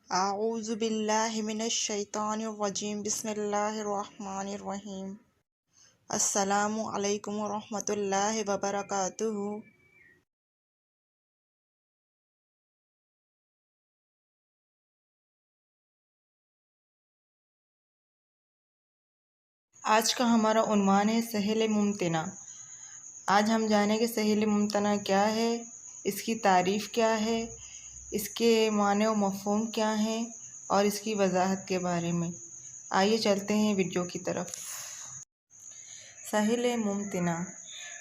اعوذ باللہ من الشیطان الرجیم بسم اللہ الرحمن الرحیم السلام علیکم ورحمۃ اللہ وبرکاتہ۔ آج کا ہمارا عنوان ہے سہل ممتنع۔ آج ہم جانیں گے سہل ممتنع کیا ہے، اس کی تعریف کیا ہے، اس کے معنی و مفہوم کیا ہیں اور اس کی وضاحت کے بارے میں۔ آئیے چلتے ہیں ویڈیو کی طرف۔ سہل ممتنع۔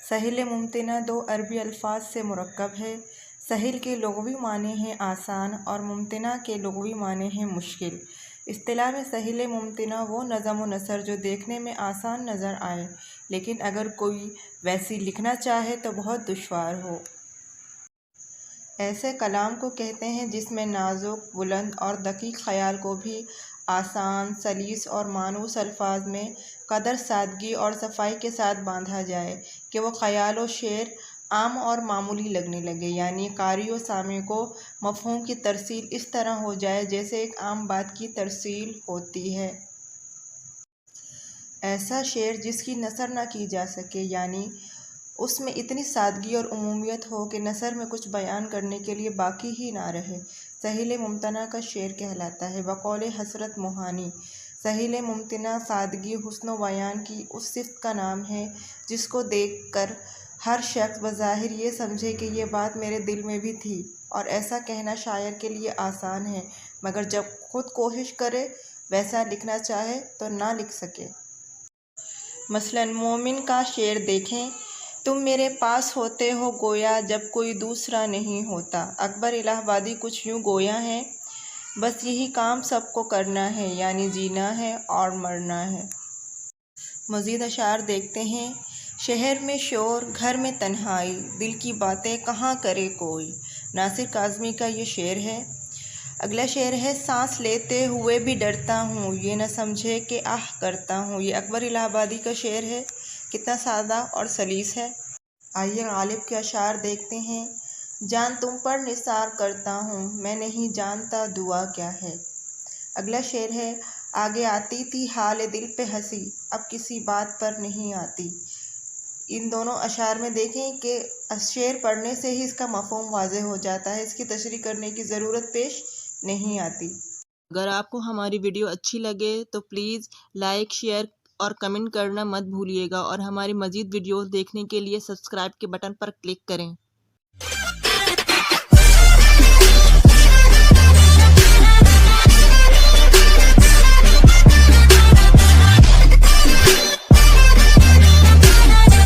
سہل ممتنع دو عربی الفاظ سے مرکب ہے۔ سہل کے لغوی معنی ہیں آسان اور ممتنع کے لغوی معنی ہیں مشکل۔ اصطلاح میں سہل ممتنع وہ نظم و نثر جو دیکھنے میں آسان نظر آئے لیکن اگر کوئی ویسی لکھنا چاہے تو بہت دشوار ہو۔ ایسے کلام کو کہتے ہیں جس میں نازک، بلند اور دقیق خیال کو بھی آسان، سلیس اور مانوس الفاظ میں قدر سادگی اور صفائی کے ساتھ باندھا جائے کہ وہ خیال و شعر عام اور معمولی لگنے لگے، یعنی قاری و سامع کو مفہوم کی ترسیل اس طرح ہو جائے جیسے ایک عام بات کی ترسیل ہوتی ہے۔ ایسا شعر جس کی نثر نہ کی جا سکے، یعنی اس میں اتنی سادگی اور عمومیت ہو کہ نثر میں کچھ بیان کرنے کے لیے باقی ہی نہ رہے، سہل ممتنع کا شعر کہلاتا ہے۔ بقول حضرت موہانی، سہل ممتنع سادگی، حسن و بیان کی اس صفت کا نام ہے جس کو دیکھ کر ہر شخص بظاہر یہ سمجھے کہ یہ بات میرے دل میں بھی تھی، اور ایسا کہنا شاعر کے لیے آسان ہے مگر جب خود کوشش کرے ویسا لکھنا چاہے تو نہ لکھ سکے۔ مثلاً مومن کا شعر دیکھیں: تم میرے پاس ہوتے ہو گویا جب کوئی دوسرا نہیں ہوتا۔ اکبر الہ آبادی کچھ یوں گویا ہیں: بس یہی کام سب کو کرنا ہے، یعنی جینا ہے اور مرنا ہے۔ مزید اشعار دیکھتے ہیں: شہر میں شور، گھر میں تنہائی، دل کی باتیں کہاں کرے کوئی۔ ناصر کاظمی کا یہ شعر ہے۔ اگلا شعر ہے: سانس لیتے ہوئے بھی ڈرتا ہوں، یہ نہ سمجھے کہ آہ کرتا ہوں۔ یہ اکبر الہ آبادی کا شعر ہے۔ کتنا سادہ اور سلیس ہے۔ آئیے غالب کے اشعار دیکھتے ہیں: جان تم پر نثار کرتا ہوں، میں نہیں جانتا دعا کیا ہے۔ اگلا شعر ہے: آگے آتی تھی حال دل پہ ہنسی، اب کسی بات پر نہیں آتی۔ ان دونوں اشعار میں دیکھیں کہ شعر پڑھنے سے ہی اس کا مفہوم واضح ہو جاتا ہے، اس کی تشریح کرنے کی ضرورت پیش نہیں آتی۔ اگر آپ کو ہماری ویڈیو اچھی لگے تو پلیز لائک، شیئر اور کمنٹ کرنا مت بھولیے گا، اور ہماری مزید ویڈیوز دیکھنے کے لیے سبسکرائب کے بٹن پر کلک کریں۔